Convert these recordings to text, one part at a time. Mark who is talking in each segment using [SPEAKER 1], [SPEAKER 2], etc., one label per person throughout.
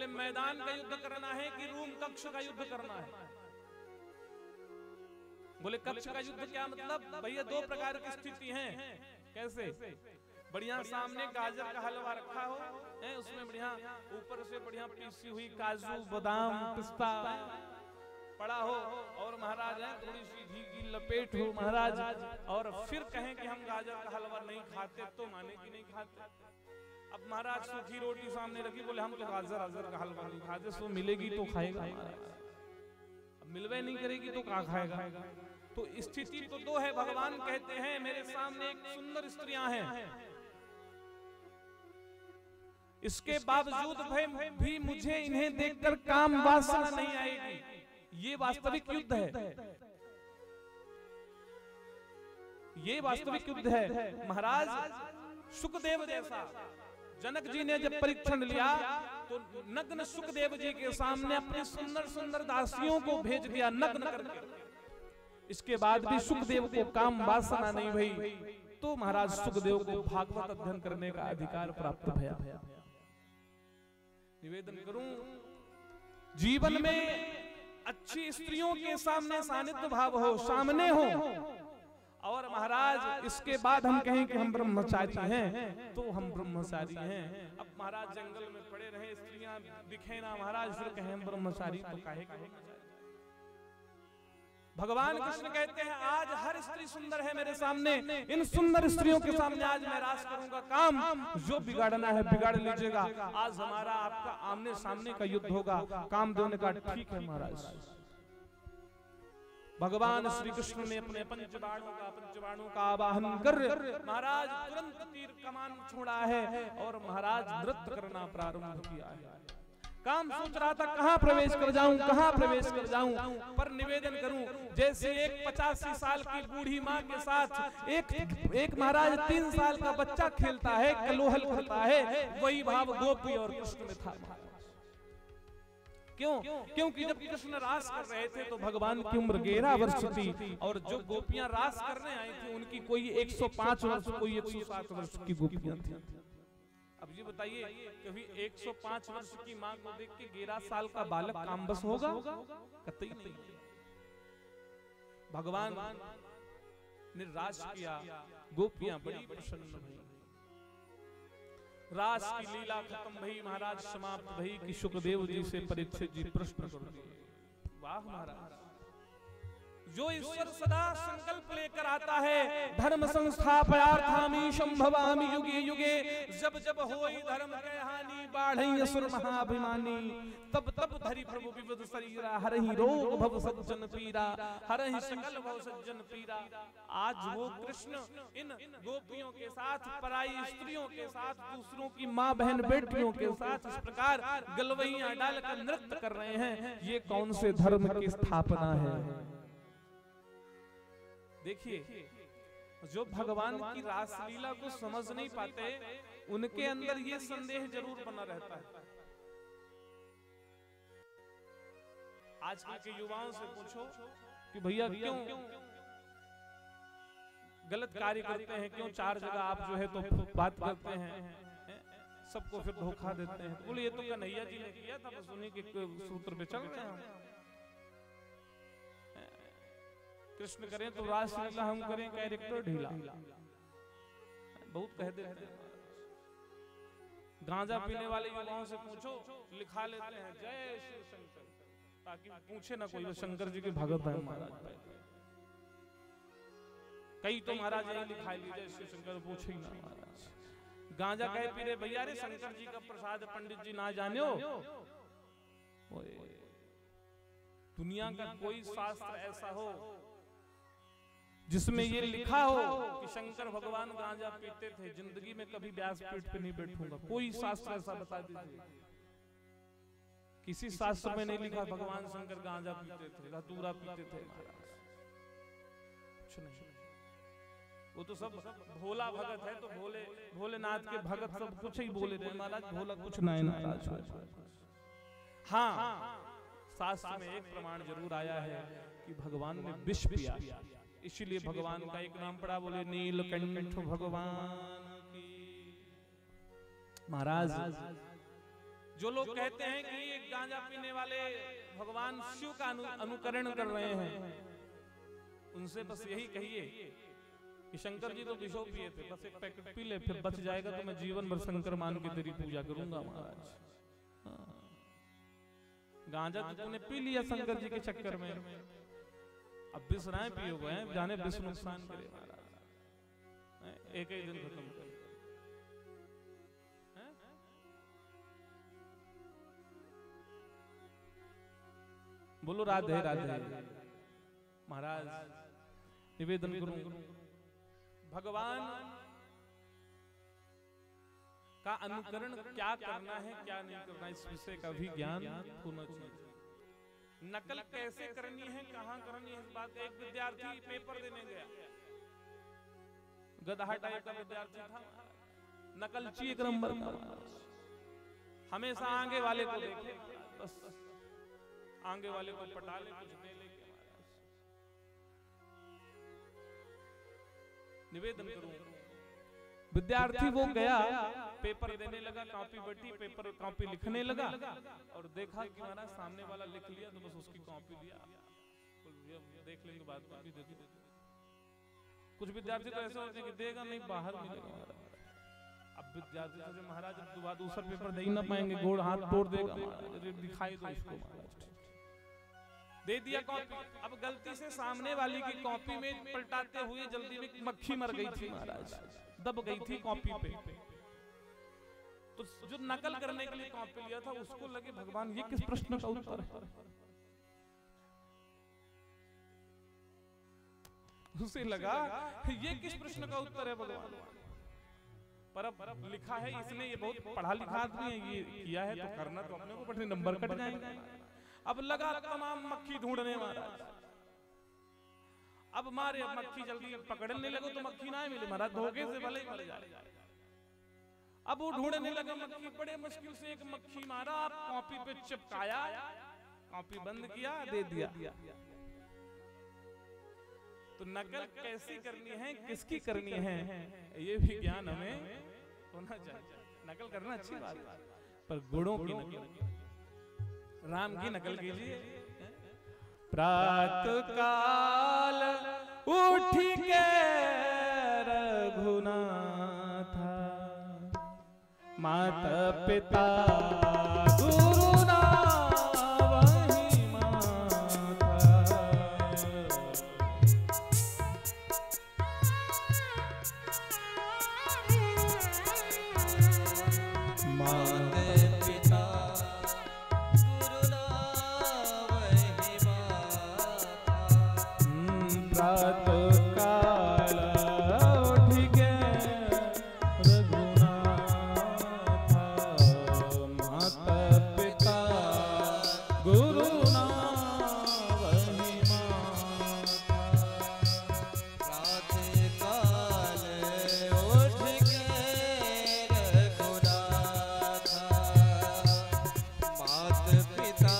[SPEAKER 1] बोले मैदान का युद्ध करना है कि रूम कक्ष का युद्ध करना है? बोले कक्ष का युद्ध क्या मतलब? भैया दो प्रकार की स्थिति है। कैसे? बढ़िया सामने गाजर का हलवा रखा हो, उसमें बढ़िया ऊपर से बढ़िया पीसी हुई काजू बादाम पिस्ता पड़ा हो, और महाराज है थोड़ी सी घी की लपेट हो महाराज, और फिर कहें कि हम गाजर का हलवा नहीं खाते, तो माने कि नहीं खाते। अब महाराज सूखी रोटी सामने रखी, बोले हम तो गाजर का हलवा नहीं खाते, सो मिलेगी तो खाएगा महाराज, अब मिलवे नहीं करेगी तो क्या खाएगा? तो स्थिति तो दो है। भगवान कहते हैं मेरे सामने एक सुंदर स्त्रियां हैं, इसके बावजूद भी मुझे इन्हें देखकर काम वासना नहीं आएगी। ये वास्तविक युद्ध है, ये वास्तविक युद्ध है। महाराज सुखदेव जैसा जनक जी ने जब परीक्षण लिया तो नग्न सुखदेव जी के सामने अपने सुंदर सुंदर दासियों को भेज दिया नग्न करके। इसके बाद भी सुखदेव को काम वासना नहीं हुई, तो महाराज सुखदेव को भागवत अध्ययन करने का अधिकार प्राप्त भया। निवेदन करूं, जीवन में अच्छी स्त्रियों के सामने सानिध्य भाव हो, सामने हो, और महाराज इसके बाद हम कहें कि हम ब्रह्मचारी हैं, तो हम ब्रह्मचारी हैं। अब महाराज जंगल में पड़े रहे, स्त्रियां दिखे ना महाराज, फिर कहें हम ब्रह्मचारी, तो काहे का भगवान कृष्ण कहते हैं आज हर स्त्री सुंदर है मेरे सामने, इन सुंदर स्त्रियों के सामने आज मैं रास करूंगा। काम जो बिगाड़ना है बिगाड़ लीजिएगा, आज हमारा आपका आमने सामने का युद्ध होगा। काम देने का ठीक है महाराज। भगवान श्री कृष्ण ने अपने पंचबाणों का आवाहन कर महाराज तुरंत तीर कमान छोड़ा है और महाराज नृत्य करना प्रारंभ किया है। काम सोच रहा था कहां प्रवेश कर जाऊं, कहां प्रवेश कर जाऊं, पर निवेदन करूं जैसे एक 85 साल की बूढ़ी मां के साथ एक महाराज 3 साल का बच्चा खेलता है, कलोहल करता है, वही भाव गोपी और कृष्ण में था। क्यों? क्योंकि जब कृष्ण रास कर रहे थे तो भगवान की उम्र 11 वर्ष थी, और जो गोपियां रास करने आई थी उनकी कोई 105 वर्ष, कोई 107 वर्ष की गोपियां थी। अब ये बताइए कभी 105 वर्ष की मां को देख के 11 साल का बालक कामबस होगा? कतई नहीं। भगवान ने रास किया, गोपियां बड़ी प्रसन्न हुई, रास की लीला खत्म भई, महाराज समाप्त भई कि सुखदेव जी से परीक्षित जी प्रश्न कर दिए। वाह महाराज, जो ईश्वर सदा संकल्प लेकर आता है, धर्म संस्थापयार्थामि संभवामि युगे युगे, जब जब होई धर्म के हानि बाढ़ई असुर महाभिमानी, तब तब धरि प्रभु विविध शरीरा, हरहि रोग भव सज्जन पीरा, हरहि सकल भव सज्जन पीरा। आज वो कृष्ण इन गोपियों के साथ, पराई स्त्रियों के साथ, दूसरों की माँ बहन बेटियों के साथ इस प्रकार गलवैया डालकर नृत्य कर रहे हैं। ये कौन से धर्म की स्थापना है? देखिए, जो भगवान की रासलीला को समझ नहीं पाते उनके अंदर ये संदेह जरूर बना रहता है। आजकल के युवाओं से पूछो कि भैया क्यों गलत कार्य करते हैं, क्यों 4 जगह आप जो है तो बात करते हैं, सबको फिर धोखा देते हैं। बोले ये तो कन्हैया जी ने किया था, बस उन्हीं के सूत्र पे चल रहे हैं। कृष्ण करें तो रासलीला, हम करें कैरेक्टर ढीला, बहुत कह देते हैं। गांजा पीने वाले युवाओं से पूछो, लिखा लेते हैं जय शिव शंकर, ताकि पूछे ना कोई शंकर जी के भगत है महाराज। कई तो महाराज यही लिखाई ली जय शिव शंकर, पूछे ही ना महाराज। गांजा कहे पी रहे भैया, रे शंकर जी का प्रसाद पंडित जी ना जाने हो। दुनिया का कोई शास्त्र ऐसा हो जिसमें ये लिखा हो कि शंकर भगवान गांजा पीते थे, जिंदगी में कभी व्यासपीठ पे नहीं बैठूंगा। कोई शास्त्र ऐसा बता दीजिए, किसी शास्त्र में नहीं लिखा भगवान शंकर गांजा पीते थे, धतूरा पीते थे महाराज, कुछ नहीं। वो तो सब भोला भगत है, तो भोलेनाथ के भगत सब कुछ ही बोले थे महाराज, भोला कुछ नहीं महाराज। हाँ, शास्त्र में एक प्रमाण जरूर आया है कि भगवान ने विष पिया, इसीलिए भगवान का एक नाम पड़ा, बोले नीलकंठ भगवान की। महाराज जो लोग कहते हैं कि ये गांजा पीने वाले भगवान शिव का अनुकरण कर रहे हैं, उनसे बस यही कहिए कि शंकर जी तो विषो पिए थे, बस एक पैकेट पी ले, फिर बच जाएगा तो मैं जीवन भर शंकर मान के तेरी पूजा करूंगा महाराज। गांजा तो तूने पी लिया शंकर जी के चक्कर में, अब विष राय पियो गए, जाने विष नुकसान करे महाराज, एक ही दिन खत्म कर। बोलो राधे राधे। महाराज निवेदन करूं, भगवान का अनुकरण क्या करना है क्या नहीं करना, इस विषय का भी ज्ञान होना चाहिए। नकल कैसे करनी है, कहां करनी है, इस बात। एक विद्यार्थी पेपर देने गया, गधा टाइप का विद्यार्थी था, नकलची एक नंबर का, हमेशा आगे वाले को देखे, बस आगे वाले को पटा ले, कुछ दे ले। निवेदन करूं, विद्यार्थी वो गया, पेपर देने लगा, कॉपी बैठी, पेपर कॉपी लिखने लगा, और देखा कि महाराज सामने वाला लिख लिया, तो बस उसकी कॉपी दिया, देख लेंगे बाद में, दे दो। कुछ विद्यार्थी तो ऐसे होते हैं कि देगा नहीं, बाहर मिलेगा। अब विद्यार्थी से महाराज अब दूसरा पेपर दे ही ना पाएंगे, गोड़ हाथ तोड़ देगा महाराज, दिखाई दो इसको महाराज, दे दिया कॉपी। अब गलती से सामने वाली की कॉपी में पलटाते हुए जल्दी में मक्खी मर गई थी महाराज, दब गई थी कॉपी पे। तो जो नकल करने के लिए कॉपी लिया था उसको लगे भगवान ये किस प्रश्न का उत्तर है, उसे लगा ये किस प्रश्न का उत्तर है भगवान। पर अब लिखा है इसने, ये बहुत पढ़ा लिखा आदमी है, ये किया है तो करना तो अपने को पड़े, नंबर कट जाएंगे। अब लगा तमाम मक्खी ढूंढने महाराज, अब मारे मक्खी जल्दी पकड़ने लगो तो मक्खी ना मिले महाराज, धोखे से भले ही मर जाए। अब वो ढूंढने लगा मक्खी, बड़े मुश्किल से एक मक्खी मारा, आप कॉपी पे चिपकाया, कॉपी बंद किया, दे दिया। तो नकल कैसी करनी है, किसकी करनी है, ये भी ज्ञान हमें होना चाहिए। नकल करना अच्छी बात है, पर गुणों की नकल, राम की नकल कीजिए। प्रातः काल उठ के रघुनाथ, माता पिता गुरु ना वही माता, माता पिता प्रातः काल उठ के रघुनाथ, माता पिता गुरु ना वही माता।
[SPEAKER 2] प्रातः काल उठ के रघुनाथ, माता पिता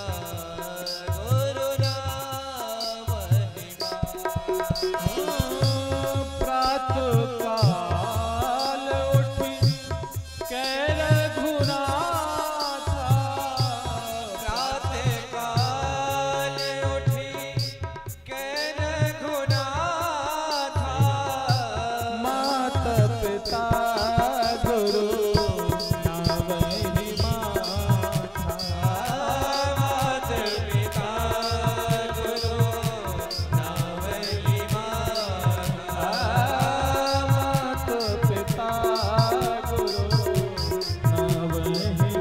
[SPEAKER 2] गुरु ना वही
[SPEAKER 1] प्रातः काल उठ के रघुनाथ,
[SPEAKER 2] प्रातः काल उठ के रघुनाथ,
[SPEAKER 1] माता पिता गुरु ना वही माता,
[SPEAKER 2] माता पिता गुरु ना वही माता,
[SPEAKER 1] माता पिता गुरु ना वही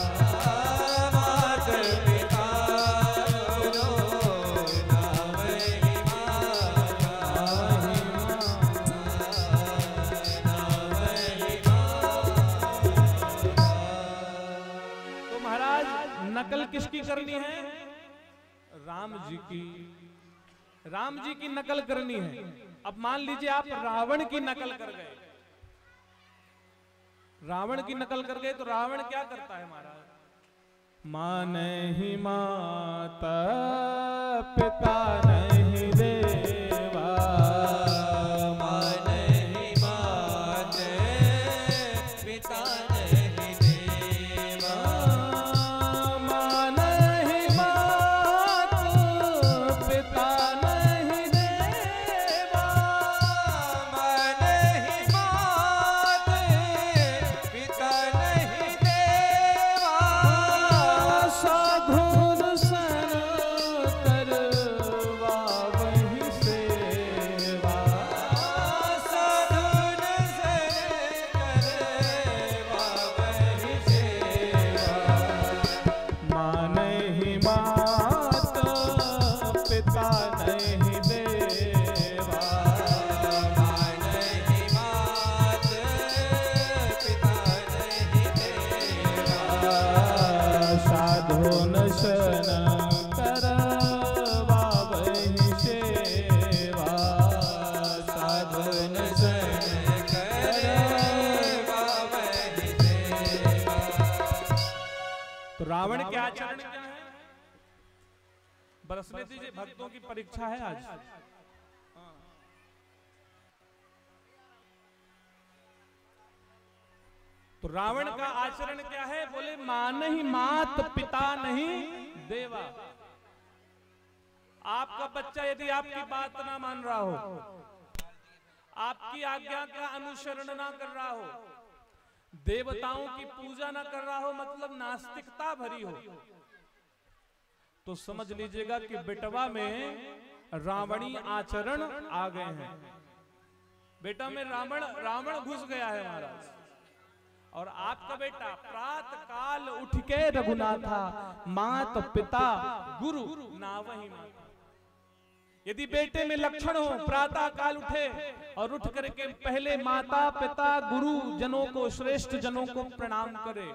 [SPEAKER 1] माता,
[SPEAKER 2] माता पिता गुरु ना वही
[SPEAKER 1] तो महाराज नकल किसकी करनी है, राम जी की, राम जी की नकल करनी है। अब मान लीजिए आप रावण की नकल कर गए, रावण की नकल कर गए तो रावण क्या करता है महाराज, माँ नहीं माता पिता नहीं देवा,
[SPEAKER 2] माँ नहीं माते पिता नहीं देवा,
[SPEAKER 1] साधुन सन करवा वही सेवा,
[SPEAKER 2] साधुन सन करवा वही सेवा।
[SPEAKER 1] तो रावण के आचरण क्या है? बरसने दीजिए, भक्तों की परीक्षा है आज। तो रावण का आचरण क्या है? बोले मां नहीं मात, पिता नहीं देवा। आपका बच्चा यदि आपकी बात ना मान रहा हो, आपकी आज्ञा का अनुसरण ना कर रहा हो, देवताओं की पूजा ना कर रहा हो, मतलब नास्तिकता भरी हो, तो समझ लीजिएगा कि बेटवा में रावणी आचरण आ गए हैं। बेटा में रावण घुस गया है महाराज। और आपका बेटा प्रातः काल उठ के रघुनाथा, मात पिता गुरु नावहि माता। यदि बेटे में लक्षण हो, प्रातः काल उठे और उठ करके पहले माता पिता गुरु जनों को, श्रेष्ठ जनों को प्रणाम करे,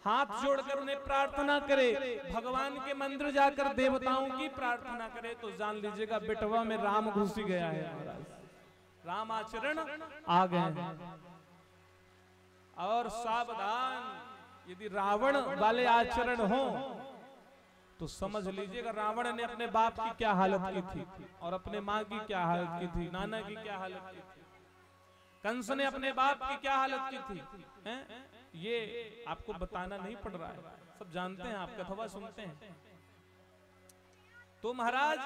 [SPEAKER 1] हाथ जोड़कर उन्हें प्रार्थना करे, भगवान के मंदिर जाकर देवताओं की प्रार्थना करे, तो जान लीजिएगा बेटवा में राम घुस गया है महाराज। राम आचरण आ गए हैं। और सावधान, यदि रावण वाले आचरण हो तो समझ लीजिएगा रावण ने अपने बाप की क्या हालत की थी, और अपने माँ की क्या हालत की थी, नाना की क्या हालत की थी, कंस ने अपने बाप की क्या हालत की थी, हैं? ये आपको बताना नहीं पड़ रहा है, सब जानते हैं, आप कथवा सुनते हैं। तो महाराज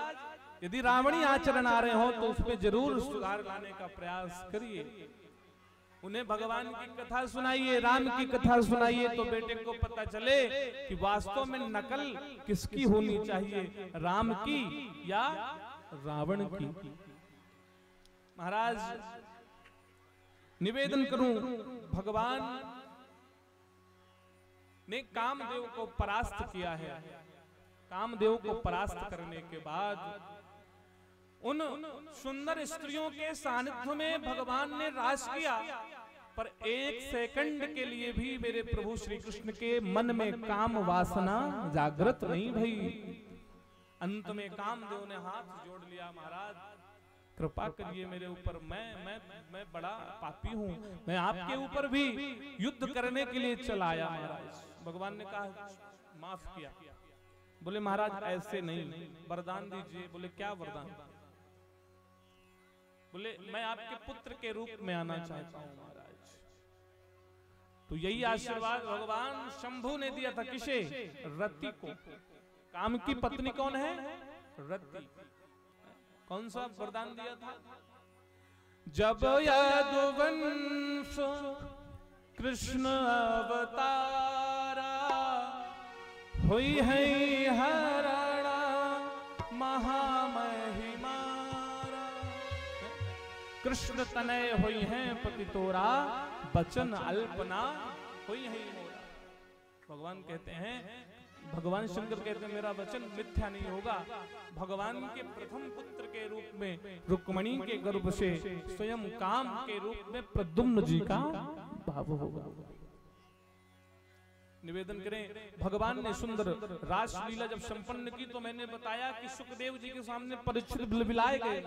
[SPEAKER 1] यदि रावणी आचरण आ रहे हो तो उसमें जरूर सुधार लाने का प्रयास करिए। उन्हें भगवान की कथा सुनाइए, राम की कथा सुनाइए, तो बेटे को पता चले कि वास्तव में नकल किसकी होनी चाहिए, राम की या रावण की। महाराज निवेदन करूं, भगवान ने कामदेव को परास्त किया है। कामदेव को परास्त करने के बाद उन सुंदर स्त्रियों के सानिध्य में भगवान ने रास किया, पर एक सेकंड के लिए भी मेरे प्रभु श्री कृष्ण के मन में काम वासना जागृत नहीं भई। अंत में कामदेव ने हाथ जोड़ लिया, महाराज कृपा करिए मेरे ऊपर, मैं बड़ा पापी हूँ, मैं आपके ऊपर भी युद्ध करने के लिए चला आया। महाराज भगवान ने कहा माफ किया। बोले महाराज ऐसे नहीं, वरदान दीजिए। बोले क्या वरदान? बोले मैं आपके पुत्र के रूप में आना चाहता हूं महाराज। तो यही आशीर्वाद भगवान शंभु ने दिया था, किसे? रति को। काम की पत्नी कौन है? रति। कौन सा वरदान दिया था? जब यदुवंश कृष्ण अवतारा, हुई है हरणा महामहिमा, कृष्ण तनय हुई हैं पति तोरा, बचन अल्पना हुई है मोरा। भगवान कहते हैं, भगवान शंकर कहते हैं मेरा वचन मिथ्या नहीं होगा। भगवान के प्रथम पुत्र के रूप में रुक्मिणी के गर्भ से स्वयं काम के रूप में प्रद्युम्न जी का भाव होगा। निवेदन करें, भगवान ने सुंदर रासलीला जब संपन्न की तो मैंने बताया कि सुखदेव जी के सामने परीक्षित बिलबिलाए गए।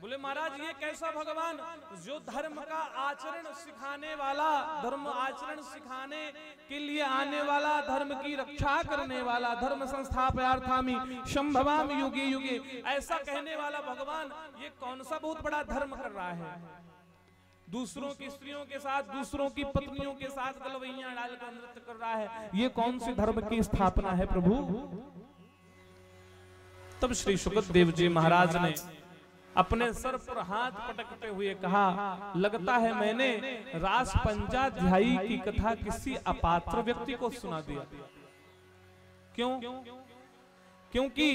[SPEAKER 1] बोले महाराज ये कैसा भगवान जो धर्म का आचरण सिखाने वाला, धर्म आचरण सिखाने के लिए आने वाला, धर्म की रक्षा करने वाला, धर्म संस्थापयार्थामि संभवामि युगे युगे, ऐसा कहने वाला भगवान ये कौन सा बहुत बड़ा धर्म कर रहा है? दूसरों की स्त्रियों के साथ, दूसरों की पत्नियों के साथ गलवैया डालकर नृत्य कर रहा है, ये कौन सी धर्म की स्थापना है प्रभु? तब श्री सुखदेव जी महाराज ने अपने सर पर हाथ पटकते हुए कहा, लगता है मैंने रास पंचाध्यायी की कथा किसी अपात्र व्यक्ति को सुना दिया। क्यों? क्योंकि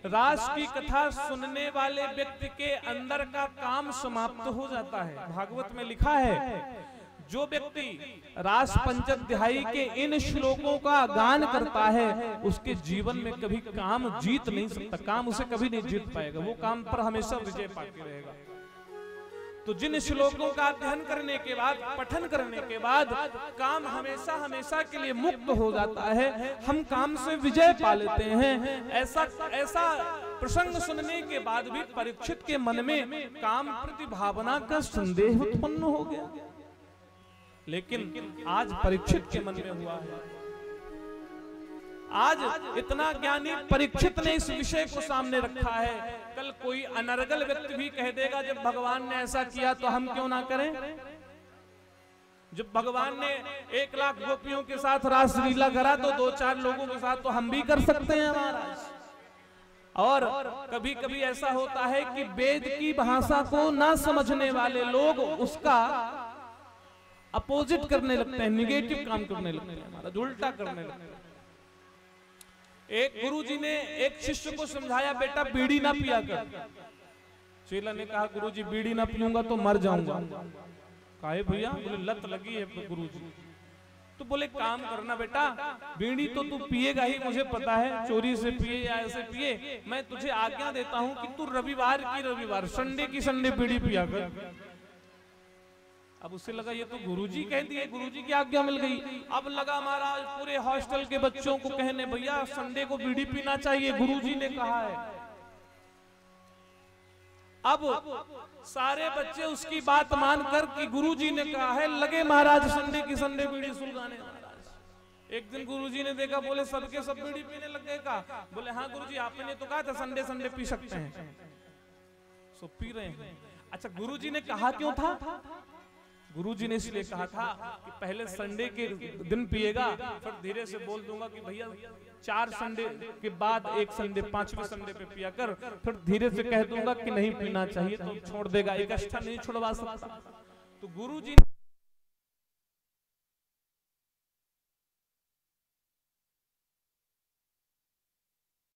[SPEAKER 1] रास की कथा सुनने वाले व्यक्ति के अंदर का काम समाप्त हो जाता है। भागवत में लिखा है, जो व्यक्ति रास पंचाध्यायी के इन श्लोकों का गान करता है उसके जीवन में कभी काम जीत नहीं सकता, काम उसे कभी नहीं जीत पाएगा, वो काम पर हमेशा विजय पाके रहेगा। तो जिन श्लोकों का अध्ययन करने के बाद, पठन करने के बाद काम हमेशा हमेशा के लिए मुक्त हो जाता है, हम काम से विजय पा लेते हैं। ऐसा प्रसंग सुनने के बाद भी परीक्षित के मन में काम प्रति भावना का संदेह उत्पन्न हो गया। लेकिन आज परीक्षित के मन में हुआ है, आज इतना ज्ञानी परीक्षित ने इस विषय को सामने रखा है। कल कोई अनर्गल व्यक्ति भी कह देगा जब भगवान ने ऐसा किया तो हम क्यों ना करें। जब भगवान ने 1 लाख गोपियों के साथ रासलीला करा तो 2-4 लोगों के साथ तो हम भी कर सकते हैं महाराज। और कभी कभी ऐसा होता है कि वेद की भाषा को ना समझने वाले लोग उसका अपोजिट करने लगते हैं, निगेटिव काम करने लगते हैं, हमारा उल्टा करने लगते हैं। एक गुरुजी ने एक शिष्य को समझाया, बेटा बीड़ी ना पिया कर। चेला ने कहा गुरुजी बीड़ी ना पीऊंगा तो मर जाऊंगा। काहे भैया? बोले लत लगी है गुरुजी। तो बोले काम करना बेटा, बीड़ी तो तू पिएगा ही, मुझे पता है, चोरी से पिए या ऐसे पिए, मैं तुझे आज्ञा देता हूं कि तू रविवार संडे की संडे बीड़ी पिया कर। अब उससे लगा ये तो गुरुजी कह दिए, गुरुजी की आज्ञा मिल गई। अब लगा महाराज पूरे हॉस्टल के बच्चों को कहने, भैया संडे को बीड़ी पीना चाहिए, गुरुजी ने कहा है। अब सारे बच्चे उसकी बात मानकर कि गुरुजी ने कहा है लगे महाराज संडे की संडे बीड़ी सुलगाने। महाराज एक दिन गुरुजी ने देखा, बोले सबके सब बीड़ी पीने लग गए का? बोले हाँ गुरुजी आपने तो कहा था संडे संडे पी सकते हैं, सो पी रहे हैं। अच्छा गुरुजी ने कहा क्यों था? गुरुजी ने इसलिए कहा था कि पहले संडे के दिन पिएगा, फिर धीरे से बोल दूंगा कि भैया 4 संडे के बाद एक संडे 5वें संडे पे पिया कर, फिर धीरे से कह दूंगा कि नहीं पीना चाहिए तो छोड़ देगा, एक अच्छा नहीं छुड़वा सकता। तो गुरुजी